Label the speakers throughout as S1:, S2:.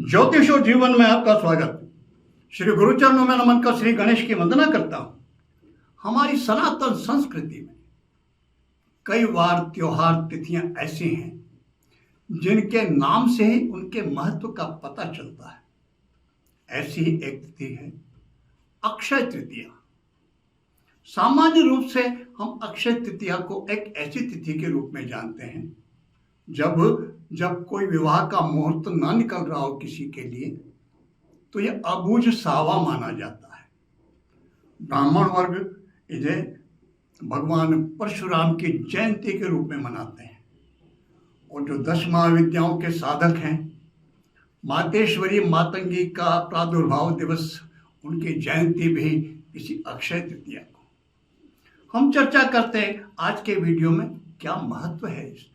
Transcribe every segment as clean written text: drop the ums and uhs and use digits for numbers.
S1: ज्योतिष और जीवन में आपका स्वागत। श्री गुरुचरणों में नमन कर श्री गणेश की वंदना करता हूं। हमारी सनातन संस्कृति में कई बार त्योहार तिथियां ऐसी हैं जिनके नाम से ही उनके महत्व का पता चलता है। ऐसी ही एक तिथि है अक्षय तृतीया। सामान्य रूप से हम अक्षय तृतीया को एक ऐसी तिथि के रूप में जानते हैं जब कोई विवाह का मुहूर्त ना निकल रहा हो किसी के लिए, तो यह अबूझ सावा माना जाता है। ब्राह्मण वर्ग इसे भगवान परशुराम की जयंती के रूप में मनाते हैं और जो 10 महाविद्याओं के साधक हैं, मातेश्वरी मातंगी का प्रादुर्भाव दिवस, उनकी जयंती भी इसी अक्षय तृतीया को। हम चर्चा करते हैं आज के वीडियो में क्या महत्व है इसका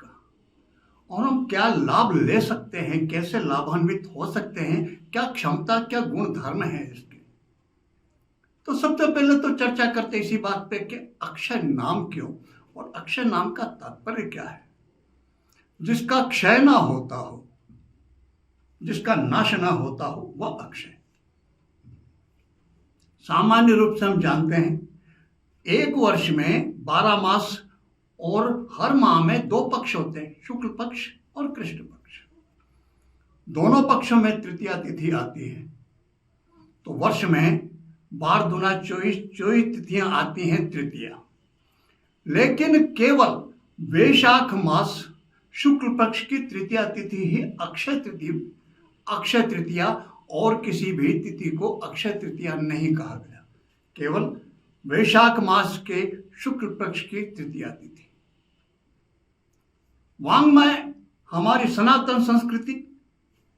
S1: और हम क्या लाभ ले सकते हैं, कैसे लाभान्वित हो सकते हैं, क्या क्षमता क्या गुण धर्म है इसके। तो सबसे पहले तो चर्चा करते इसी बात पे कि अक्षय नाम क्यों और अक्षय नाम का तात्पर्य क्या है। जिसका क्षय ना होता हो, जिसका नाश ना होता हो, वह अक्षय। सामान्य रूप से हम जानते हैं एक वर्ष में 12 मास और हर माह में 2 पक्ष होते हैं, शुक्ल पक्ष और कृष्ण पक्ष। दोनों पक्षों में तृतीया तिथि आती है, तो वर्ष में 12 दूना 24 तिथियां आती हैं तृतीया। लेकिन केवल वैशाख मास शुक्ल पक्ष की तृतीया तिथि ही अक्षय तृतीया, और किसी भी तिथि को अक्षय तृतीया नहीं कहा गया। केवल वैशाख मास के शुक्ल पक्ष की तृतीया तिथि। वाङ्मय हमारी सनातन संस्कृति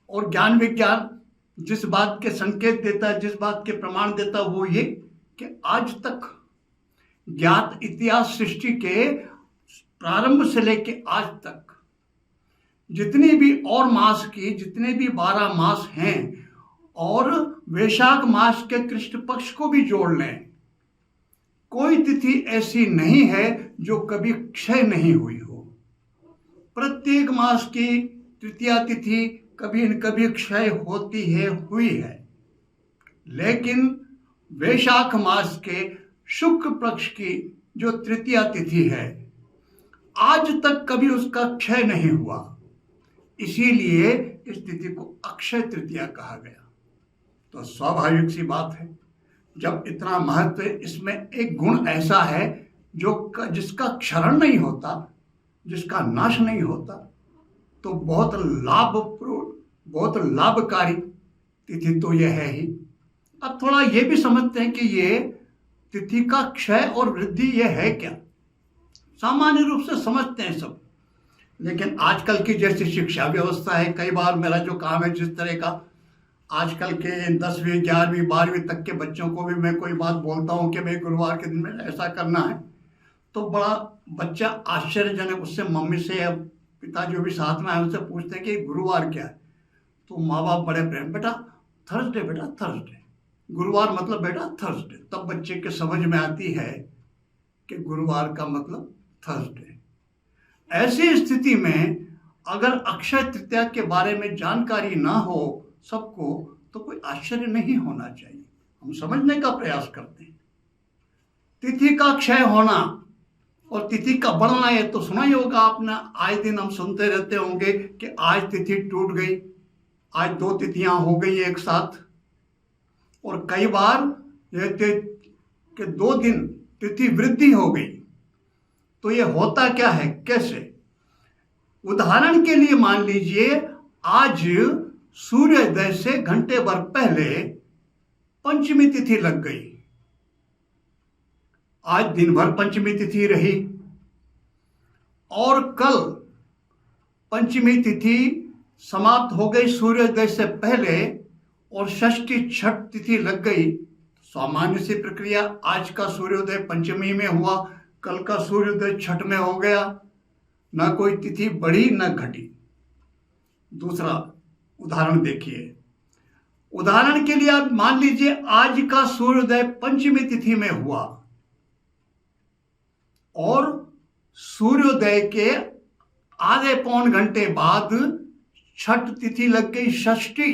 S1: और ज्ञान विज्ञान जिस बात के संकेत देता है, जिस बात के प्रमाण देता है, वो ये कि आज तक ज्ञात इतिहास सृष्टि के प्रारंभ से लेकर आज तक जितनी भी और मास की, जितने भी 12 मास हैं और वैशाख मास के कृष्ण पक्ष को भी जोड़ लें, कोई तिथि ऐसी नहीं है जो कभी क्षय नहीं हुई हो। प्रत्येक मास की तृतीया तिथि कभी न कभी क्षय होती है, हुई है। लेकिन वैशाख मास के शुक्ल पक्ष की जो तृतीया तिथि है, आज तक कभी उसका क्षय नहीं हुआ। इसीलिए इस तिथि को अक्षय तृतीया कहा गया। तो स्वाभाविक सी बात है, जब इतना महत्व है, इसमें एक गुण ऐसा है जिसका क्षरण नहीं होता, जिसका नाश नहीं होता, तो बहुत लाभकारी तिथि तो यह है ही। अब थोड़ा ये भी समझते हैं कि ये तिथि का क्षय और वृद्धि ये है क्या। सामान्य रूप से समझते हैं सब, लेकिन आजकल की जैसी शिक्षा व्यवस्था है, कई बार मेरा जो काम है जिस तरह का, आजकल के 10वीं 11वीं 12वीं तक के बच्चों को भी मैं कोई बात बोलता हूँ कि भाई गुरुवार के दिन में ऐसा करना है, तो बड़ा बच्चा आश्चर्यजनक उससे मम्मी से या पिता जो भी साथ में आए उनसे पूछते हैं कि गुरुवार क्या है। तो माँ बाप बड़े प्रेम, बेटा थर्सडे, बेटा थर्सडे, गुरुवार मतलब बेटा थर्सडे। तब बच्चे के समझ में आती है कि गुरुवार का मतलब थर्सडे। ऐसी स्थिति में अगर अक्षय तृतीया के बारे में जानकारी ना हो सबको, तो कोई आश्चर्य नहीं होना चाहिए। हम समझने का प्रयास करते हैं। तिथि का क्षय होना और तिथि का बढ़ना, ये तो सुना ही होगा आपने, आए दिन हम सुनते रहते होंगे कि आज तिथि टूट गई, आज 2 तिथियां हो गई एक साथ। और कई बार यह कि 2 दिन तिथि वृद्धि हो गई। तो ये होता क्या है, कैसे? उदाहरण के लिए मान लीजिए आज सूर्योदय से घंटे भर पहले पंचमी तिथि लग गई। आज दिन भर पंचमी तिथि रही और कल पंचमी तिथि समाप्त हो गई सूर्योदय से पहले और षष्ठी छठ तिथि लग गई। सामान्य सी प्रक्रिया, आज का सूर्योदय पंचमी में हुआ, कल का सूर्योदय छठ में हो गया, ना कोई तिथि बढ़ी ना घटी। दूसरा उदाहरण देखिए। उदाहरण के लिए आप मान लीजिए आज का सूर्योदय पंचमी तिथि में हुआ और सूर्योदय के आधे पौन घंटे बाद छठ तिथि लग गई षष्ठी,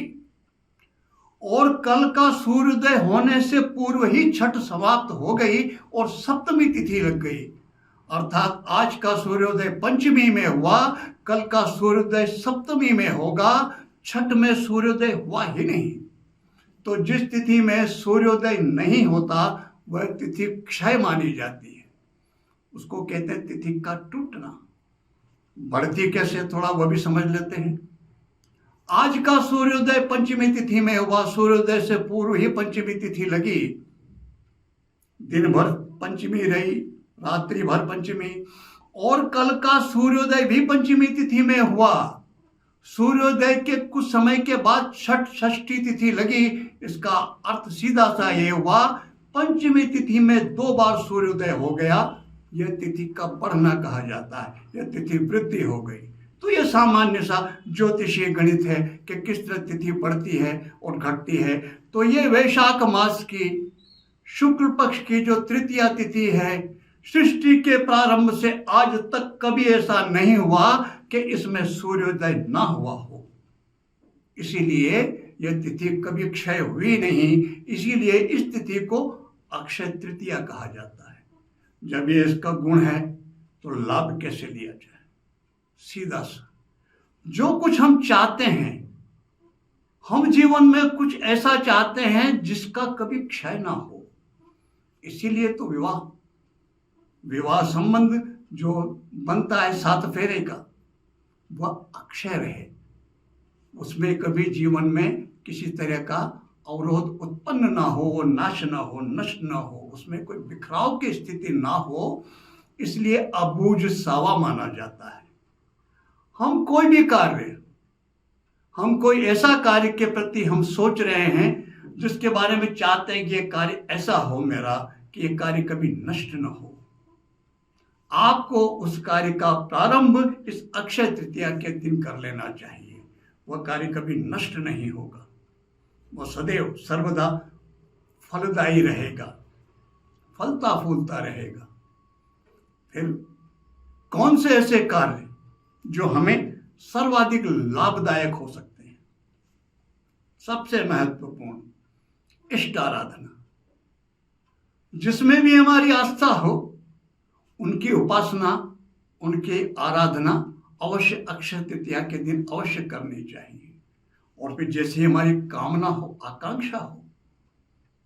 S1: और कल का सूर्योदय होने से पूर्व ही छठ समाप्त हो गई और सप्तमी तिथि लग गई। अर्थात आज का सूर्योदय पंचमी में हुआ, कल का सूर्योदय सप्तमी में होगा, छठ में सूर्योदय हुआ ही नहीं। तो जिस तिथि में सूर्योदय नहीं होता वह तिथि क्षय मानी जाती है, उसको कहते हैं तिथि का टूटना। बढ़ती कैसे, थोड़ा वह भी समझ लेते हैं। आज का सूर्योदय पंचमी तिथि में हुआ, सूर्योदय से पूर्व ही पंचमी तिथि लगी, दिन भर पंचमी रही, रात्रि भर पंचमी, और कल का सूर्योदय भी पंचमी तिथि में हुआ। सूर्योदय के कुछ समय के बाद छठ षष्ठी तिथि लगी। इसका अर्थ सीधा सा ये हुआ, पंचमी तिथि में 2 बार सूर्योदय हो गया, यह तिथि का बढ़ना कहा जाता है, यह तिथि वृद्धि हो गई। तो यह सामान्य सा ज्योतिषीय गणित है कि किस तरह तिथि बढ़ती है और घटती है। तो ये वैशाख मास की शुक्ल पक्ष की जो तृतीया तिथि है, सृष्टि के प्रारंभ से आज तक कभी ऐसा नहीं हुआ कि इसमें सूर्योदय ना हुआ हो। इसीलिए यह तिथि कभी क्षय हुई नहीं, इसीलिए इस तिथि को अक्षय तृतीया कहा जाता है। जब ये इसका गुण है तो लाभ कैसे लिया जाए? सीधा सा, जो कुछ हम चाहते हैं, हम जीवन में कुछ ऐसा चाहते हैं जिसका कभी क्षय ना हो। इसीलिए तो विवाह संबंध जो बनता है 7 फेरे का, वह अक्षय रहे, उसमें कभी जीवन में किसी तरह का अवरोध उत्पन्न ना हो, नाश ना हो, नष्ट ना हो, उसमें कोई बिखराव की स्थिति ना हो, इसलिए अबूझ सावा माना जाता है। हम कोई भी कार्य, हम कोई ऐसा कार्य के प्रति हम सोच रहे हैं जिसके बारे में चाहते हैं कि ये कार्य ऐसा हो मेरा कि ये कार्य कभी नष्ट न हो, आपको उस कार्य का प्रारंभ इस अक्षय तृतीया के दिन कर लेना चाहिए। वह कार्य कभी नष्ट नहीं होगा, वह सदैव सर्वदा फलदायी रहेगा, फलता फूलता रहेगा। फिर कौन से ऐसे कार्य जो हमें सर्वाधिक लाभदायक हो सकते हैं? सबसे महत्वपूर्ण इष्ट आराधना, जिसमें भी हमारी आस्था हो, उनकी उपासना, उनकी आराधना अवश्य अक्षय तृतीया के दिन अवश्य करनी चाहिए। और फिर जैसी हमारी कामना हो, आकांक्षा हो,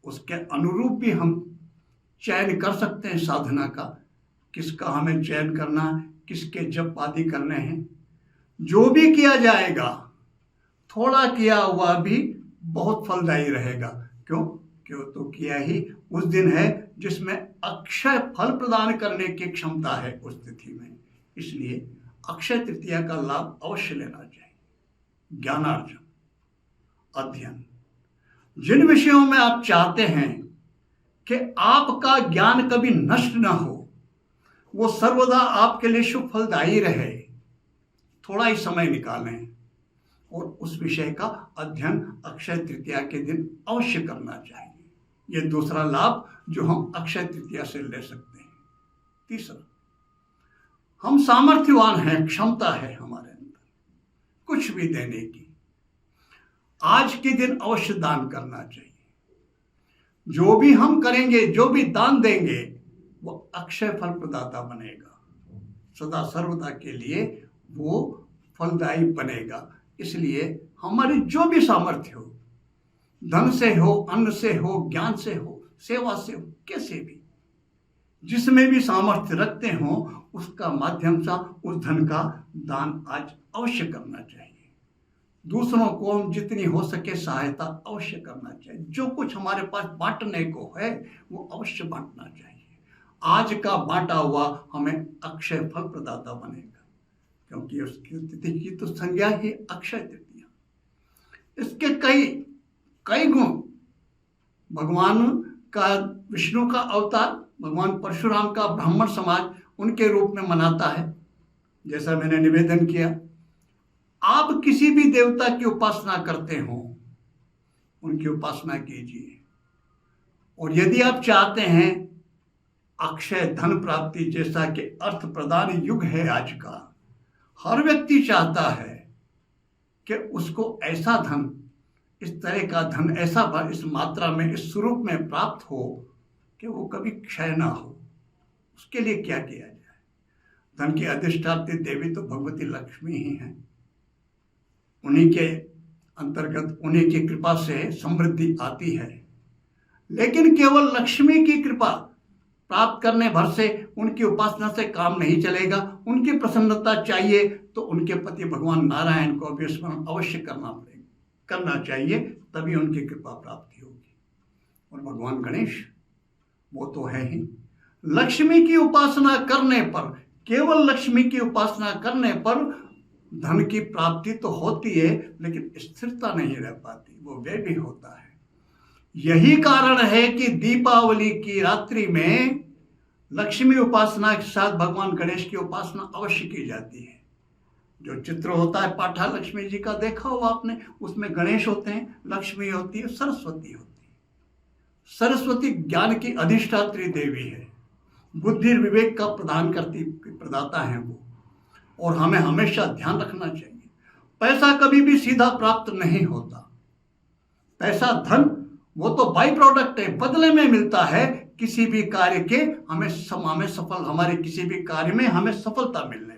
S1: उसके अनुरूप भी हम चयन कर सकते हैं साधना का, किसका हमें चयन करना है, किसके जप आदि करने हैं। जो भी किया जाएगा, थोड़ा किया हुआ भी बहुत फलदायी रहेगा। क्यों? तो किया ही उस दिन है जिसमें अक्षय फल प्रदान करने की क्षमता है उस तिथि में। इसलिए अक्षय तृतीया का लाभ अवश्य लेना चाहिए। ज्ञानार्जन, अध्ययन, जिन विषयों में आप चाहते हैं कि आपका ज्ञान कभी नष्ट ना हो, वो सर्वदा आपके लिए शुभ फलदायी रहे, थोड़ा ही समय निकालें और उस विषय का अध्ययन अक्षय तृतीया के दिन अवश्य करना चाहिए। ये दूसरा लाभ जो हम अक्षय तृतीया से ले सकते हैं। तीसरा, हम सामर्थ्यवान हैं, क्षमता है हमारे अंदर कुछ भी देने की। आज के दिन अवश्य दान करना चाहिए। जो भी हम करेंगे, जो भी दान देंगे, वो अक्षय फल प्रदाता बनेगा, सदा सर्वदा के लिए वो फलदायी बनेगा। इसलिए हमारी जो भी सामर्थ्य हो, धन से हो, अन्न से हो, ज्ञान से हो, सेवा से हो, कैसे भी, जिसमें भी सामर्थ्य रखते हो, उसका माध्यम से उस धन का दान आज अवश्य करना चाहिए। दूसरों को हम जितनी हो सके सहायता अवश्य करना चाहिए। जो कुछ हमारे पास बांटने को है वो अवश्य बांटना चाहिए। आज का बांटा हुआ हमें अक्षय फल प्रदाता बनेगा, क्योंकि उसकी तिथि की तो संज्ञा ही अक्षय तृतीया। इसके कई गुण, भगवान का, विष्णु का अवतार, भगवान परशुराम का ब्राह्मण समाज उनके रूप में मनाता है। जैसा मैंने निवेदन किया, आप किसी भी देवता की उपासना करते हो, उनकी उपासना कीजिए। और यदि आप चाहते हैं अक्षय धन प्राप्ति, जैसा कि अर्थ प्रदान युग है आज का, हर व्यक्ति चाहता है कि उसको ऐसा धन, इस तरह का धन ऐसा इस मात्रा में, इस स्वरूप में प्राप्त हो कि वो कभी क्षय ना हो, उसके लिए क्या किया जाए? धन की अधिष्ठात्री देवी तो भगवती लक्ष्मी ही हैं। उन्हीं के अंतर्गत, उन्हीं की कृपा से समृद्धि आती है। लेकिन केवल लक्ष्मी की कृपा प्राप्त करने भर से, उनकी उपासना से काम नहीं चलेगा। उनकी प्रसन्नता चाहिए तो उनके पति भगवान नारायण को भी स्मरण अवश्य करना चाहिए, तभी उनकी कृपा प्राप्ति होगी। और भगवान गणेश वो तो है ही। लक्ष्मी की उपासना करने पर, केवल लक्ष्मी की उपासना करने पर धन की प्राप्ति तो होती है, लेकिन स्थिरता नहीं रह पाती, वो व्यय भी होता है। यही कारण है कि दीपावली की रात्रि में लक्ष्मी उपासना के साथ भगवान गणेश की उपासना अवश्य की जाती है। जो चित्र होता है पाठा लक्ष्मी जी का, देखा होगा आपने, उसमें गणेश होते हैं, लक्ष्मी होती है, सरस्वती होती है। सरस्वती ज्ञान की अधिष्ठात्री देवी है, बुद्धि विवेक का प्रदाता है वो। और हमें हमेशा ध्यान रखना चाहिए, पैसा कभी भी सीधा प्राप्त नहीं होता। पैसा, धन, वो तो बाई प्रोडक्ट है, बदले में मिलता है किसी भी कार्य के, हमारे किसी भी कार्य में हमें सफलता मिलने पर।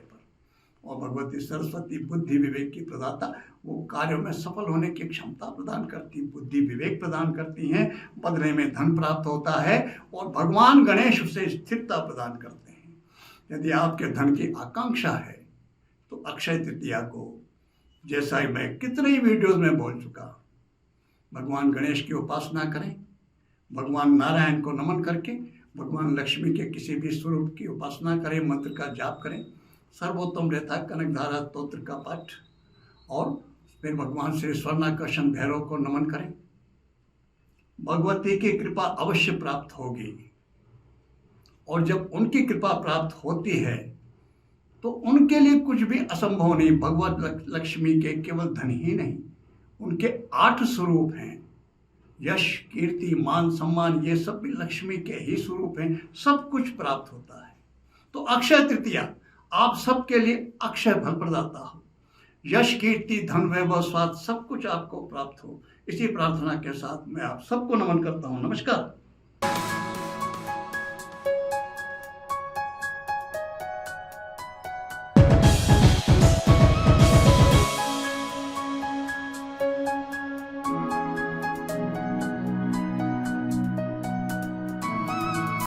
S1: और भगवती सरस्वती बुद्धि विवेक की प्रदाता, वो कार्यों में सफल होने की क्षमता प्रदान करती, बुद्धि विवेक प्रदान करती हैं, बदले में धन प्राप्त होता है। और भगवान गणेश उसे स्थिरता प्रदान करते हैं। यदि आपके धन की आकांक्षा है तो अक्षय तृतीया को, जैसा ही मैं कितने ही वीडियोज में बोल चुका, भगवान गणेश की उपासना करें, भगवान नारायण को नमन करके भगवान लक्ष्मी के किसी भी स्वरूप की उपासना करें, मंत्र का जाप करें, सर्वोत्तम रहता है कनकधारा स्तोत्र का पाठ, और फिर भगवान श्री स्वर्णाकर्षण भैरव को नमन करें। भगवती की कृपा अवश्य प्राप्त होगी। और जब उनकी कृपा प्राप्त होती है तो उनके लिए कुछ भी असंभव नहीं। भगवत लक्ष्मी के केवल धन ही नहीं, उनके 8 स्वरूप हैं, यश, कीर्ति, मान, सम्मान, ये सब भी लक्ष्मी के ही स्वरूप हैं। सब कुछ प्राप्त होता है। तो अक्षय तृतीया आप सबके लिए अक्षय फल प्रदाता हो, यश, कीर्ति, धन, वैभव, स्वाद, सब कुछ आपको प्राप्त हो। इसी प्रार्थना के साथ मैं आप सबको नमन करता हूँ। नमस्कार।